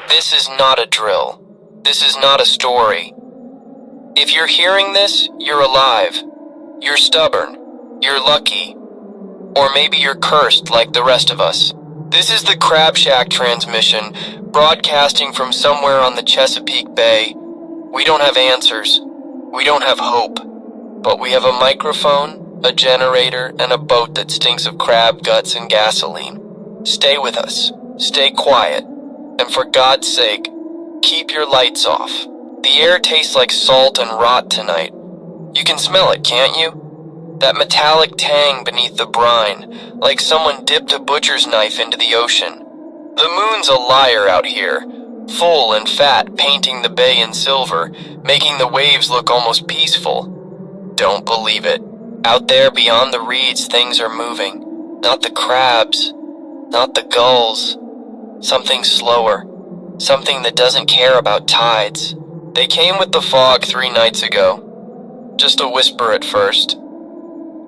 This is not a drill. This is not a story. If you're hearing this, you're alive. You're stubborn. You're lucky. Or maybe you're cursed like the rest of us. This is the Crab Shack transmission, broadcasting from somewhere on the Chesapeake Bay. We don't have answers. We don't have hope. But we have a microphone, a generator, and a boat that stinks of crab guts and gasoline. Stay with us. Stay quiet. And for God's sake, keep your lights off. The air tastes like salt and rot tonight. You can smell it, can't you? That metallic tang beneath the brine, like someone dipped a butcher's knife into the ocean. The moon's a liar out here, full and fat, painting the bay in silver, making the waves look almost peaceful. Don't believe it. Out there beyond the reeds, things are moving. Not the crabs, not the gulls. Something slower, something that doesn't care about tides. They came with the fog 3 nights ago. Just a whisper at first.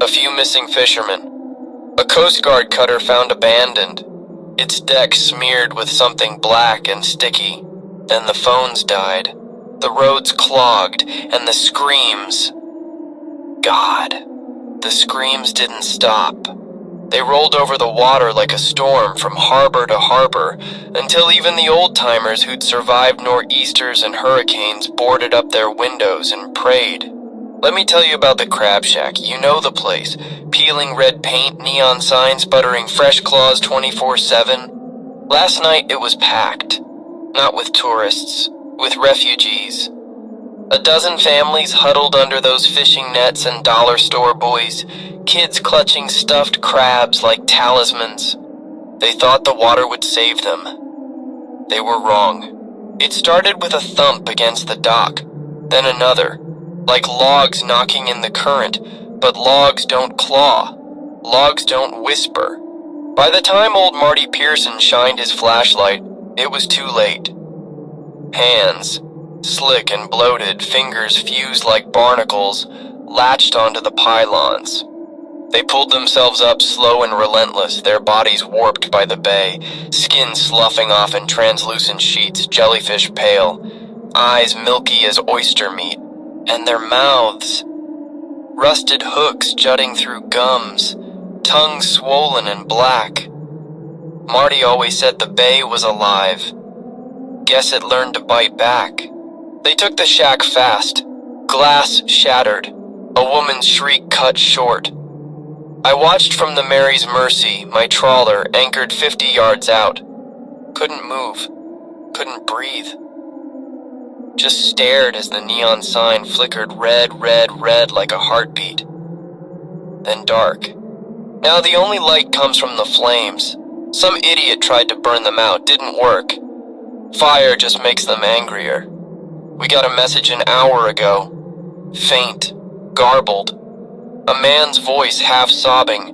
A few missing fishermen. A Coast Guard cutter found abandoned, its deck smeared with something black and sticky. Then the phones died, the roads clogged, and the screams. God, the screams didn't stop. They rolled over the water like a storm from harbor to harbor, until even the old-timers who'd survived nor'easters and hurricanes boarded up their windows and prayed. Let me tell you about the Crab Shack. You know the place. Peeling red paint, neon signs, sputtering fresh claws 24/7. Last night it was packed. Not with tourists, with refugees. A dozen families huddled under those fishing nets and dollar store buoys, kids clutching stuffed crabs like talismans. They thought the water would save them. They were wrong. It started with a thump against the dock, then another. Like logs knocking in the current, but logs don't claw. Logs don't whisper. By the time old Marty Pearson shined his flashlight, it was too late. Hands, slick and bloated, fingers fused like barnacles, latched onto the pylons. They pulled themselves up slow and relentless, their bodies warped by the bay, skin sloughing off in translucent sheets, jellyfish pale, eyes milky as oyster meat. And their mouths, rusted hooks jutting through gums, tongues swollen and black. Marty always said the bay was alive. Guess it learned to bite back. They took the shack fast. Glass shattered. A woman's shriek cut short. I watched from the Mary's Mercy, my trawler, anchored 50 yards out. Couldn't move. Couldn't breathe. Just stared as the neon sign flickered red, red, red like a heartbeat. Then dark. Now the only light comes from the flames. Some idiot tried to burn them out, didn't work. Fire just makes them angrier. We got a message an hour ago. Faint, garbled. A man's voice half sobbing.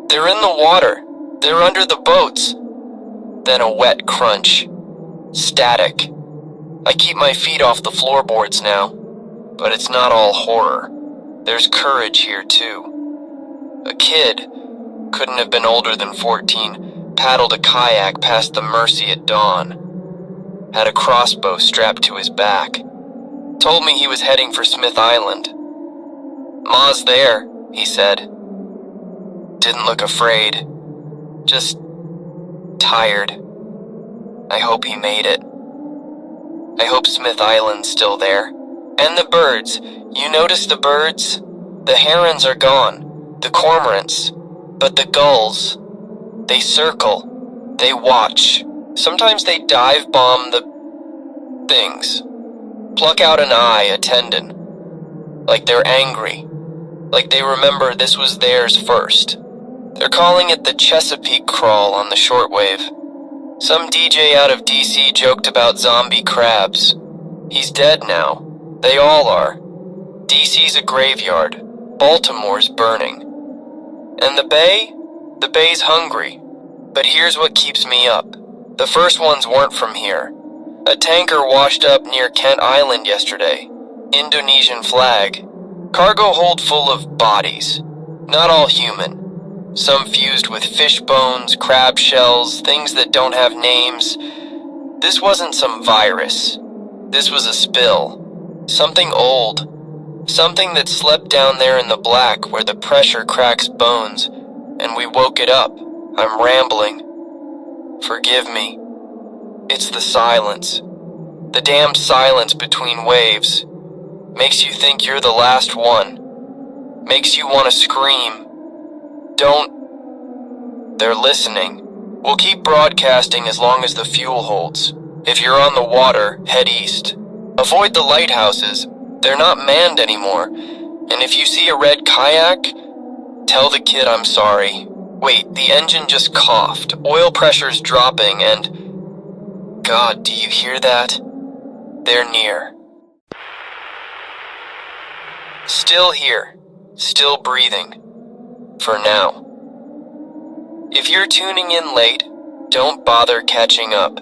They're in the water. They're under the boats. Then a wet crunch. Static. I keep my feet off the floorboards now, but it's not all horror. There's courage here, too. A kid, couldn't have been older than 14, paddled a kayak past the Mercy at dawn. Had a crossbow strapped to his back. Told me he was heading for Smith Island. "Ma's there," he said. Didn't look afraid. Just tired. I hope he made it. I hope Smith Island's still there. And the birds. You notice the birds? The herons are gone. The cormorants. But the gulls. They circle. They watch. Sometimes they dive bomb the things. Pluck out an eye, a tendon. Like they're angry. Like they remember this was theirs first. They're calling it the Chesapeake crawl on the shortwave. Some DJ out of DC joked about zombie crabs. He's dead now. They all are. DC's a graveyard. Baltimore's burning. And the bay? The bay's hungry. But here's what keeps me up. The first ones weren't from here. A tanker washed up near Kent Island yesterday. Indonesian flag. Cargo hold full of bodies. Not all human. Some fused with fish bones, crab shells, things that don't have names. This wasn't some virus. This was a spill. Something old. Something that slept down there in the black where the pressure cracks bones, and we woke it up. I'm rambling. Forgive me. It's the silence. The damned silence between waves. Makes you think you're the last one. Makes you want to scream. Don't. They're listening. We'll keep broadcasting as long as the fuel holds. If you're on the water, head east. Avoid the lighthouses. They're not manned anymore. And if you see a red kayak, tell the kid I'm sorry. Wait, the engine just coughed. Oil pressure's dropping and... God, do you hear that? They're near. Still here. Still breathing. For now. If you're tuning in late, don't bother catching up.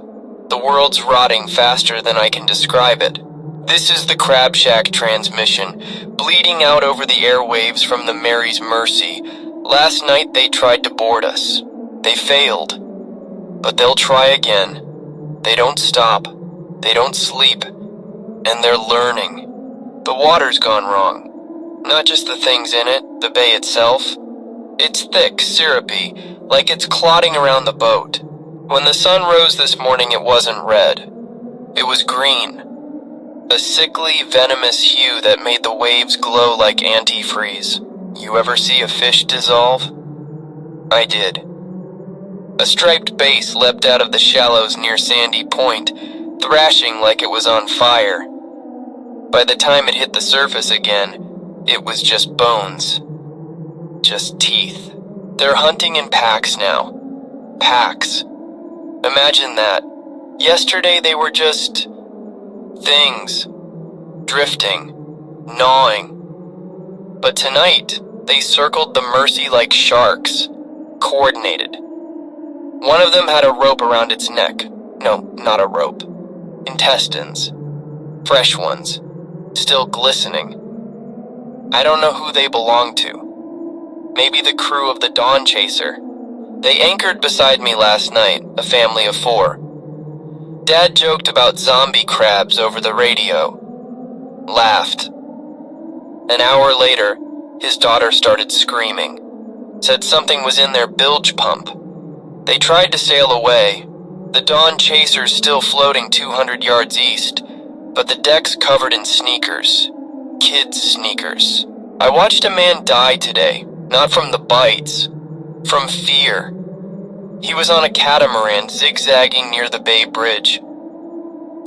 The world's rotting faster than I can describe it. This is the Crab Shack transmission, bleeding out over the airwaves from the Mary's Mercy. Last night they tried to board us. They failed. But they'll try again. They don't stop. They don't sleep. And they're learning. The water's gone wrong. Not just the things in it, the bay itself. It's thick, syrupy, like it's clotting around the boat. When the sun rose this morning, it wasn't red. It was green. A sickly, venomous hue that made the waves glow like antifreeze. You ever see a fish dissolve? I did. A striped bass leapt out of the shallows near Sandy Point, thrashing like it was on fire. By the time it hit the surface again, it was just bones. Just teeth. They're hunting in packs now. Packs. Imagine that. Yesterday they were just... things. Drifting. Gnawing. But tonight, they circled the Mercy like sharks. Coordinated. One of them had a rope around its neck. No, not a rope. Intestines. Fresh ones. Still glistening. I don't know who they belong to. Maybe the crew of the Dawn Chaser. They anchored beside me last night, a family of 4. Dad joked about zombie crabs over the radio. Laughed. An hour later, his daughter started screaming. Said something was in their bilge pump. They tried to sail away. The Dawn Chaser's still floating 200 yards east, but the deck's covered in sneakers. Kids' sneakers. I watched a man die today, not from the bites, from fear. He was on a catamaran zigzagging near the Bay Bridge.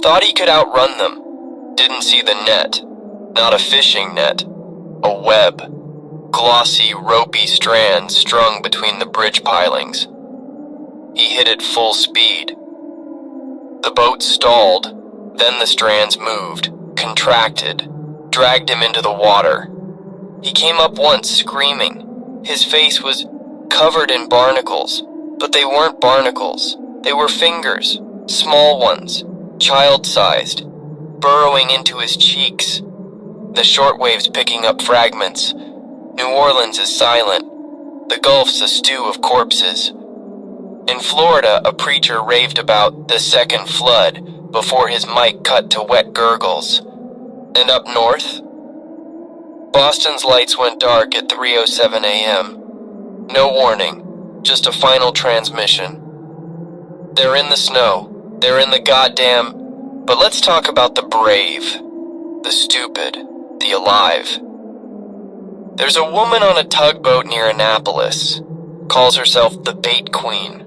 Thought he could outrun them. Didn't see the net. Not a fishing net. A web. Glossy, ropey strands strung between the bridge pilings. He hit it full speed. The boat stalled, then the strands moved, contracted, dragged him into the water. He came up once screaming. His face was covered in barnacles, but they weren't barnacles. They were fingers, small ones, child-sized, burrowing into his cheeks. The shortwaves picking up fragments. New Orleans is silent. The Gulf's a stew of corpses. In Florida, a preacher raved about the second flood before his mic cut to wet gurgles. And up north? Boston's lights went dark at 3:07 a.m. No warning, just a final transmission. They're in the snow. They're in the goddamn... But let's talk about the brave, the stupid, the alive. There's a woman on a tugboat near Annapolis. Calls herself the Bait Queen.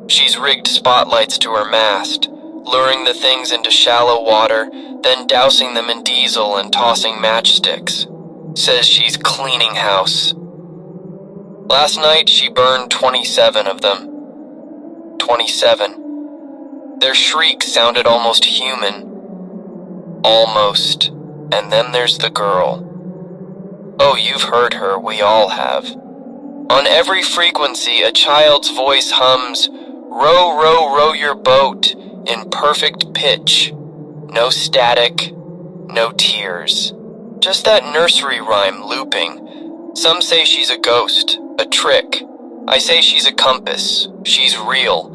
She's rigged spotlights to her mast, luring the things into shallow water, then dousing them in diesel and tossing matchsticks. Says she's cleaning house. Last night she burned 27 of them. 27. Their shrieks sounded almost human. Almost. And then there's the girl. Oh, you've heard her, we all have. On every frequency, a child's voice hums, "Row, row, row your boat," in perfect pitch. No static, no tears. Just that nursery rhyme looping. Some say she's a ghost, a trick. I say she's a compass, she's real.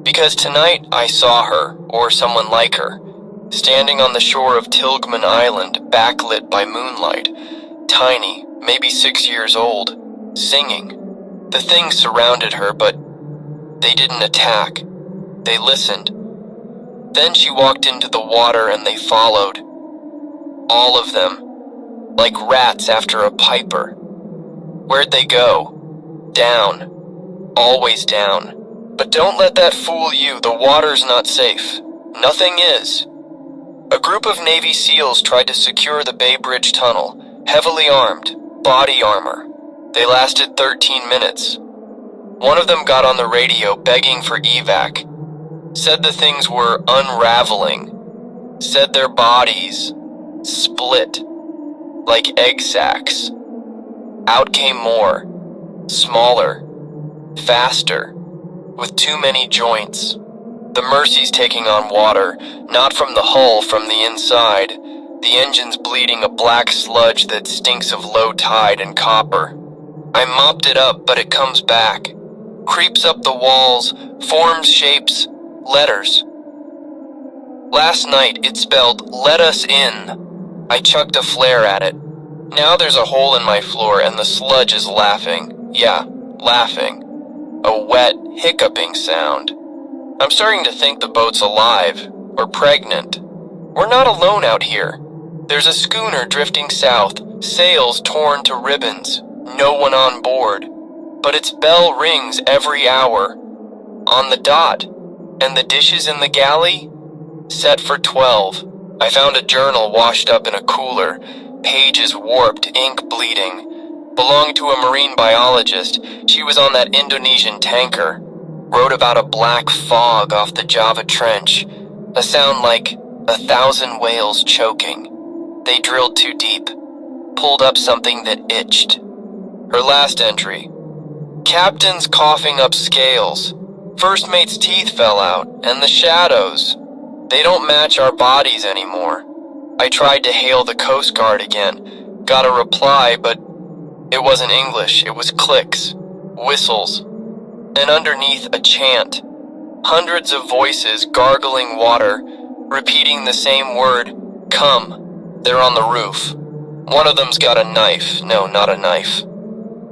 Because tonight I saw her. or someone like her, standing on the shore of Tilghman Island, backlit by moonlight, tiny, maybe 6 years old, singing. The things surrounded her, but they didn't attack. They listened. Then she walked into the water and they followed. All of them, like rats after a piper. Where'd they go? Down. Always down. But don't let that fool you, the water's not safe. Nothing is. A group of Navy SEALs tried to secure the Bay Bridge Tunnel, heavily armed, body armor. They lasted 13 minutes. One of them got on the radio begging for evac. Said the things were unraveling. Said their bodies split like egg sacs. Out came more, smaller, faster, with too many joints. The Mercy's taking on water, not from the hull, from the inside. The engine's bleeding a black sludge that stinks of low tide and copper. I mopped it up, but it comes back. Creeps up the walls, forms shapes, letters. Last night it spelled, "Let us in." I chucked a flare at it. Now there's a hole in my floor and the sludge is laughing. Yeah, laughing. A wet, hiccuping sound. I'm starting to think the boat's alive, or pregnant. We're not alone out here. There's a schooner drifting south, sails torn to ribbons, no one on board. But its bell rings every hour. On the dot. And the dishes in the galley? Set for 12. I found a journal washed up in a cooler, pages warped, ink bleeding. Belonged to a marine biologist. She was on that Indonesian tanker. Wrote about a black fog off the Java Trench. A sound like 1,000 whales choking. They drilled too deep. Pulled up something that itched. Her last entry. Captain's coughing up scales. First mate's teeth fell out, and the shadows. They don't match our bodies anymore. I tried to hail the Coast Guard again. Got a reply, but it wasn't English. It was clicks, whistles, and underneath a chant. Hundreds of voices gargling water, repeating the same word, come. They're on the roof. One of them's got a knife. No, not a knife.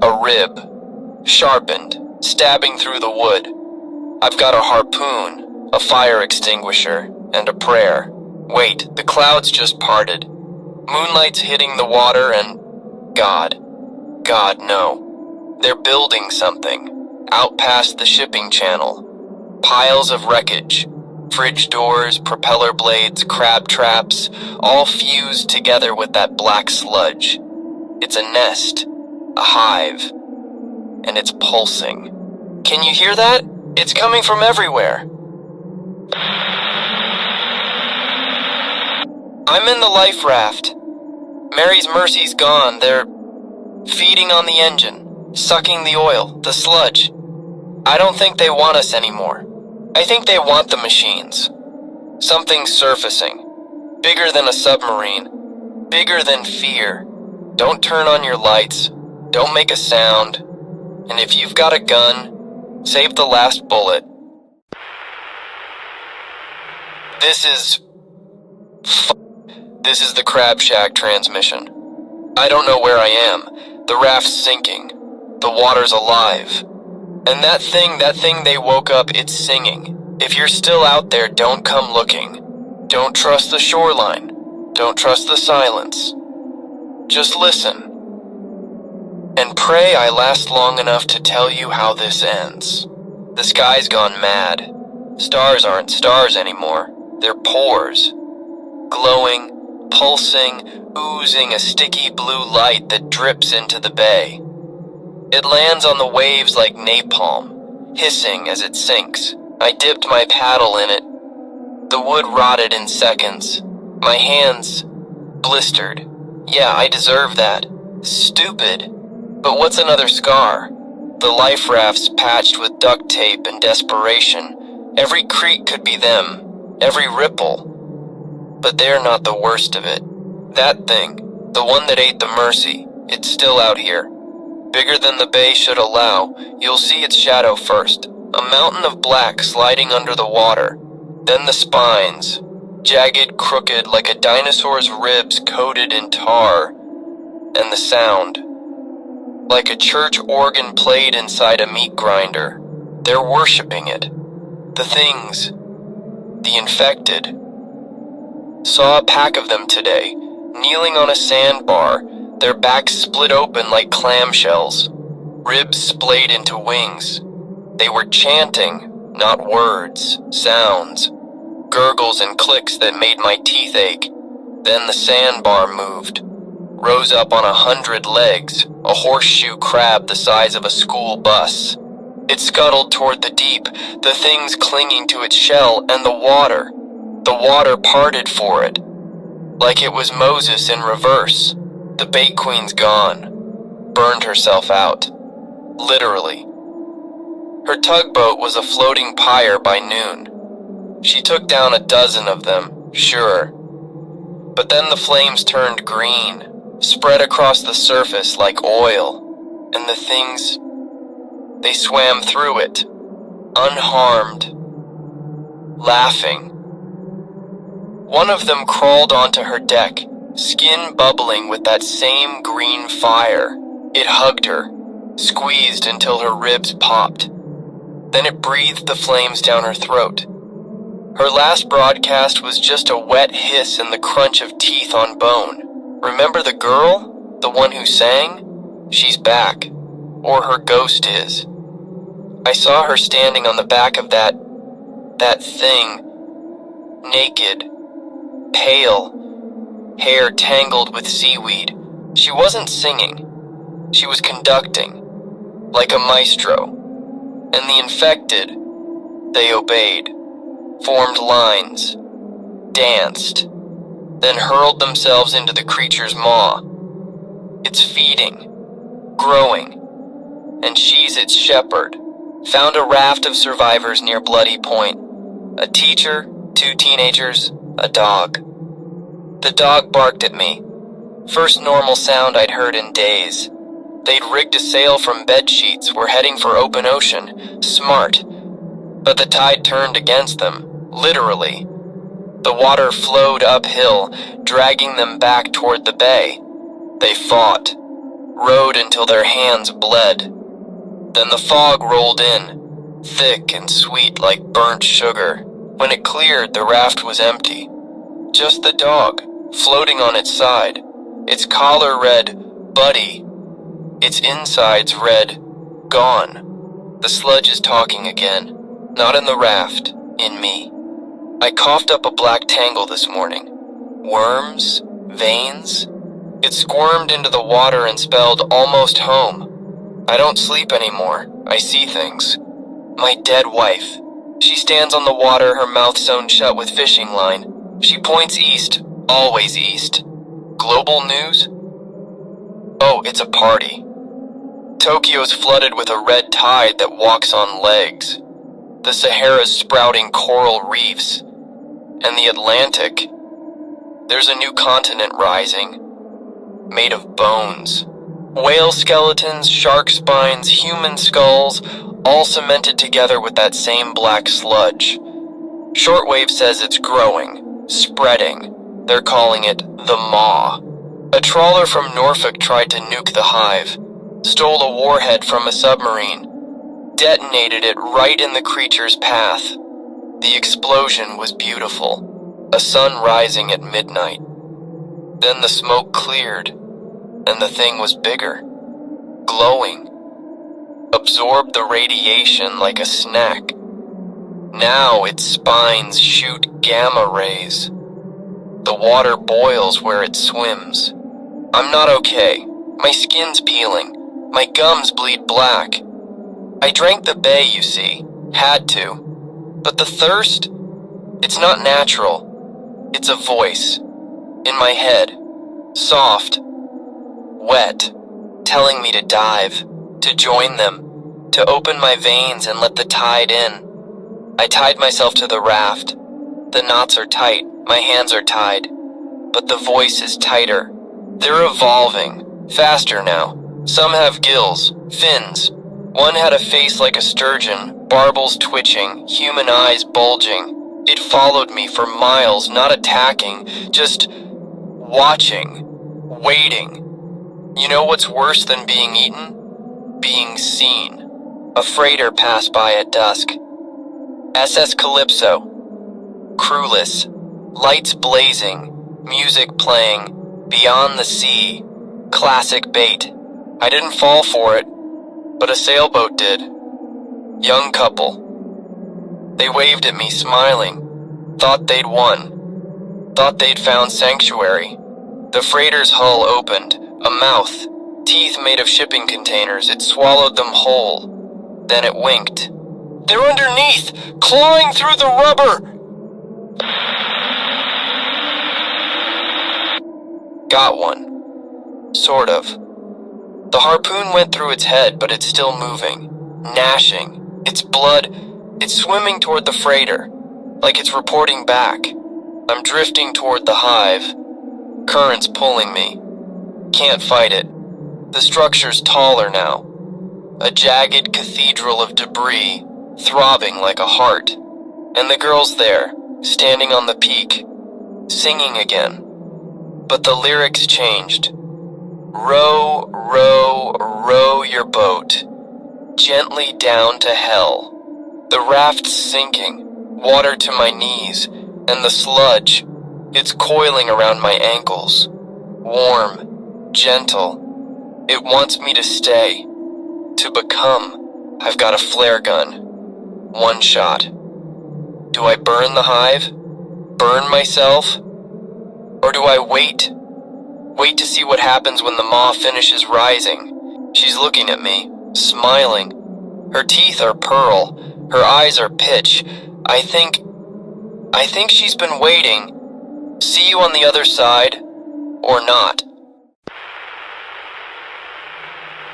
A rib. Sharpened, stabbing through the wood. I've got a harpoon, a fire extinguisher, and a prayer. Wait, the clouds just parted. Moonlight's hitting the water and... God, no. They're building something. Out past the shipping channel. Piles of wreckage. Fridge doors, propeller blades, crab traps, all fused together with that black sludge. It's a nest. A hive. And it's pulsing. Can you hear that? It's coming from everywhere. I'm in the life raft. Mary's Mercy's gone. They're feeding on the engine, sucking the oil, the sludge. I don't think they want us anymore. I think they want the machines. Something surfacing. Bigger than a submarine. Bigger than fear. Don't turn on your lights. Don't make a sound. And if you've got a gun, save the last bullet. This is the Crab Shack transmission. I don't know where I am. The raft's sinking. The water's alive. And that thing they woke up, it's singing. If you're still out there, don't come looking. Don't trust the shoreline. Don't trust the silence. Just listen. And pray I last long enough to tell you how this ends. The sky's gone mad. Stars aren't stars anymore. They're pores. Glowing, pulsing, oozing a sticky blue light that drips into the bay. It lands on the waves like napalm, hissing as it sinks. I dipped my paddle in it. The wood rotted in seconds. My hands blistered. Yeah, I deserve that. Stupid. But what's another scar? The life raft's patched with duct tape and desperation. Every creak could be them. Every ripple. But they're not the worst of it. That thing, the one that ate the Mercy, it's still out here. Bigger than the bay should allow. You'll see its shadow first. A mountain of black sliding under the water. Then the spines, jagged, crooked, like a dinosaur's ribs coated in tar, and the sound, like a church organ played inside a meat grinder. They're worshipping it. The things, the infected. Saw a pack of them today, kneeling on a sandbar, their backs split open like clamshells, ribs splayed into wings. They were chanting, not words, sounds, gurgles and clicks that made my teeth ache. Then the sandbar moved, rose up on 100 legs, a horseshoe crab the size of a school bus. It scuttled toward the deep, the things clinging to its shell, and the water. The water parted for it, like it was Moses in reverse. The bait queen's gone, burned herself out, literally. Her tugboat was a floating pyre by noon. She took down a dozen of them, sure. But then the flames turned green, spread across the surface like oil, and the things, they swam through it, unharmed, laughing. One of them crawled onto her deck, skin bubbling with that same green fire. It hugged her, squeezed until her ribs popped. Then it breathed the flames down her throat. Her last broadcast was just a wet hiss and the crunch of teeth on bone. Remember the girl? The one who sang? She's back. Or her ghost is. I saw her standing on the back of that thing. Naked. Pale. Hair tangled with seaweed. She wasn't singing. She was conducting. Like a maestro. And the infected, they obeyed. Formed lines. Danced. Then hurled themselves into the creature's maw. It's feeding. Growing. And she's its shepherd. Found a raft of survivors near Bloody Point. A teacher, 2 teenagers, a dog. The dog barked at me. First normal sound I'd heard in days. They'd rigged a sail from bed sheets, were heading for open ocean. Smart. But the tide turned against them, literally. The water flowed uphill, dragging them back toward the bay. They fought. Rowed until their hands bled. Then the fog rolled in, thick and sweet like burnt sugar. When it cleared, the raft was empty. Just the dog, floating on its side. Its collar read, Buddy. Its insides read, Gone. The sludge is talking again. Not in the raft, in me. I coughed up a black tangle this morning. Worms? Veins? It squirmed into the water and spelled almost home. I don't sleep anymore. I see things. My dead wife. She stands on the water, her mouth sewn shut with fishing line. She points east, always east. Global news? Oh, it's a party. Tokyo's flooded with a red tide that walks on legs. The Sahara's sprouting coral reefs. And the Atlantic. There's a new continent rising. Made of bones. Whale skeletons, shark spines, human skulls, all cemented together with that same black sludge. Shortwave says it's growing, spreading. They're calling it the Maw. A trawler from Norfolk tried to nuke the hive. Stole a warhead from a submarine. Detonated it right in the creature's path. The explosion was beautiful. A sun rising at midnight. Then the smoke cleared, and the thing was bigger. Glowing. Absorbed the radiation like a snack. Now its spines shoot gamma rays. The water boils where it swims. I'm not okay. My skin's peeling. My gums bleed black. I drank the bay, you see. Had to. But the thirst? It's not natural. It's a voice. In my head. Soft. Wet. Telling me to dive. To join them. To open my veins and let the tide in. I tied myself to the raft. The knots are tight. My hands are tied. But the voice is tighter. They're evolving. Faster now. Some have gills. Fins. One had a face like a sturgeon. Barbels twitching. Human eyes bulging. It followed me for miles, not attacking, just watching, waiting. You know what's worse than being eaten? Being seen. A freighter passed by at dusk. SS Calypso. Crewless. Lights blazing. Music playing. Beyond the sea. Classic bait. I didn't fall for it, but a sailboat did. Young couple. They waved at me, smiling. Thought they'd won. Thought they'd found sanctuary. The freighter's hull opened. A mouth. Teeth made of shipping containers. It swallowed them whole. Then it winked. They're underneath, clawing through the rubber! Got one. Sort of. The harpoon went through its head, but it's still moving. Gnashing. Its blood, it's swimming toward the freighter, like it's reporting back. I'm drifting toward the hive. Current's pulling me. Can't fight it. The structure's taller now. A jagged cathedral of debris, throbbing like a heart. And the girl's there, standing on the peak, singing again. But the lyrics changed. Row, row, row your boat, gently down to hell. The raft's sinking, water to my knees, and the sludge, it's coiling around my ankles. Warm, gentle. It wants me to stay, to become. I've got a flare gun. One shot. Do I burn the hive? Burn myself? Or do I wait? Wait to see what happens when the maw finishes rising. She's looking at me, smiling. Her teeth are pearl. Her eyes are pitch. I think she's been waiting. See you on the other side, or not.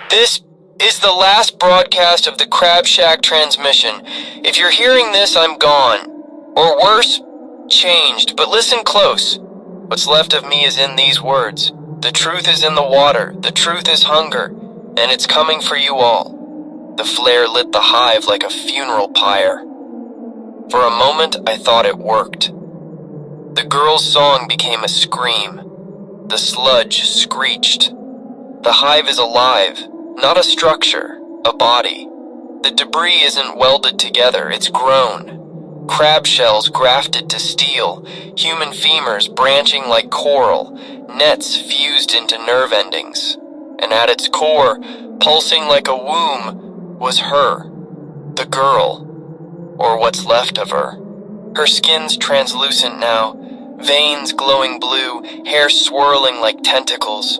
This is the last broadcast of the Crab Shack transmission. If you're hearing this, I'm gone. Or worse, changed, but listen close. What's left of me is in these words. The truth is in the water, the truth is hunger, and it's coming for you all. The flare lit the hive like a funeral pyre. For a moment, I thought it worked. The girl's song became a scream. The sludge screeched. The hive is alive, not a structure, a body. The debris isn't welded together, it's grown. Crab shells grafted to steel, human femurs branching like coral, nets fused into nerve endings. And at its core, pulsing like a womb, was her, the girl, or what's left of her. Her skin's translucent now, veins glowing blue, hair swirling like tentacles.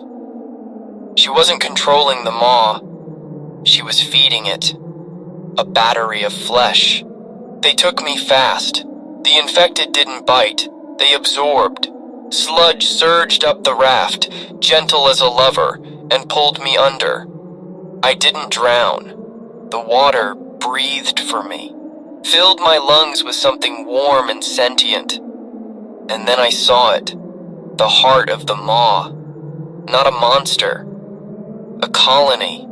She wasn't controlling the maw, she was feeding it. A battery of flesh. They took me fast. The infected didn't bite, they absorbed. Sludge surged up the raft, gentle as a lover, and pulled me under. I didn't drown. The water breathed for me, filled my lungs with something warm and sentient. And then I saw it, the heart of the maw. Not a monster, a colony,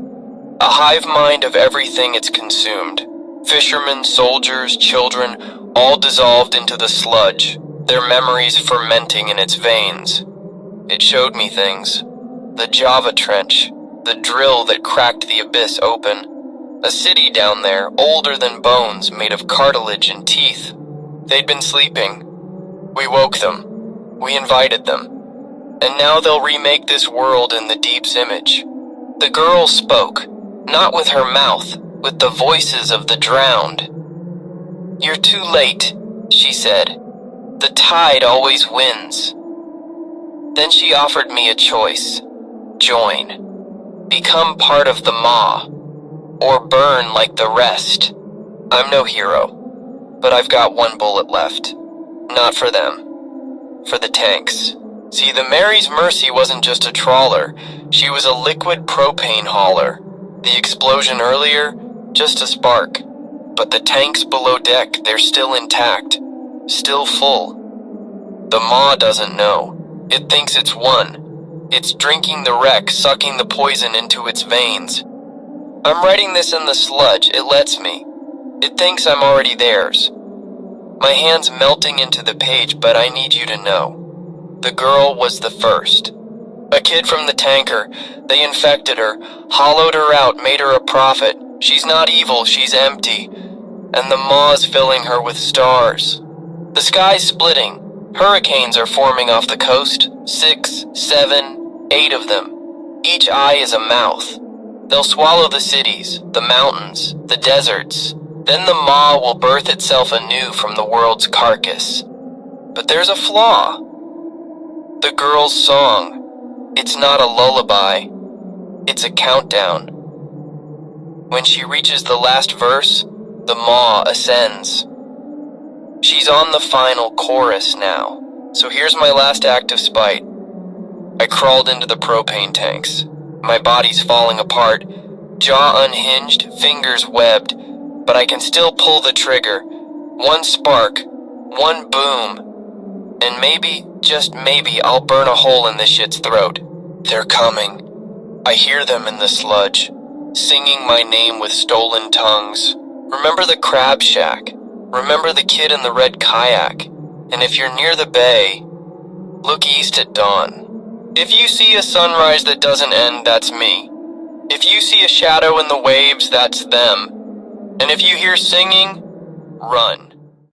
a hive mind of everything it's consumed. Fishermen, soldiers, children, all dissolved into the sludge, their memories fermenting in its veins. It showed me things. The Java Trench, the drill that cracked the abyss open. A city down there, older than bones, made of cartilage and teeth. They'd been sleeping. We woke them. We invited them. And now they'll remake this world in the Deep's image. The girl spoke, not with her mouth, with the voices of the drowned. You're too late, she said. The tide always wins. Then she offered me a choice. Join. Become part of the maw. Or burn like the rest. I'm no hero, but I've got one bullet left. Not for them. For the tanks. See, the Mary's Mercy wasn't just a trawler. She was a liquid propane hauler. The explosion earlier, just a spark. But the tanks below deck, they're still intact. Still full. The maw doesn't know. It thinks it's won. It's drinking the wreck, sucking the poison into its veins. I'm writing this in the sludge, it lets me. It thinks I'm already theirs. My hand's melting into the page, but I need you to know. The girl was the first. A kid from the tanker. They infected her, hollowed her out, made her a prophet. She's not evil, she's empty. And the maw's filling her with stars. The sky's splitting. Hurricanes are forming off the coast. 6, 7, 8 of them. Each eye is a mouth. They'll swallow the cities, the mountains, the deserts. Then the maw will birth itself anew from the world's carcass. But there's a flaw. The girl's song. It's not a lullaby. It's a countdown. When she reaches the last verse, the maw ascends. She's on the final chorus now. So here's my last act of spite. I crawled into the propane tanks. My body's falling apart, jaw unhinged, fingers webbed, but I can still pull the trigger. One spark, one boom, and maybe, just maybe, I'll burn a hole in this shit's throat. They're coming. I hear them in the sludge, singing my name with stolen tongues. Remember the crab shack. Remember the kid in the red kayak. And if you're near the bay, look east at dawn. If you see a sunrise that doesn't end, that's me. If you see a shadow in the waves, that's them. And if you hear singing, run.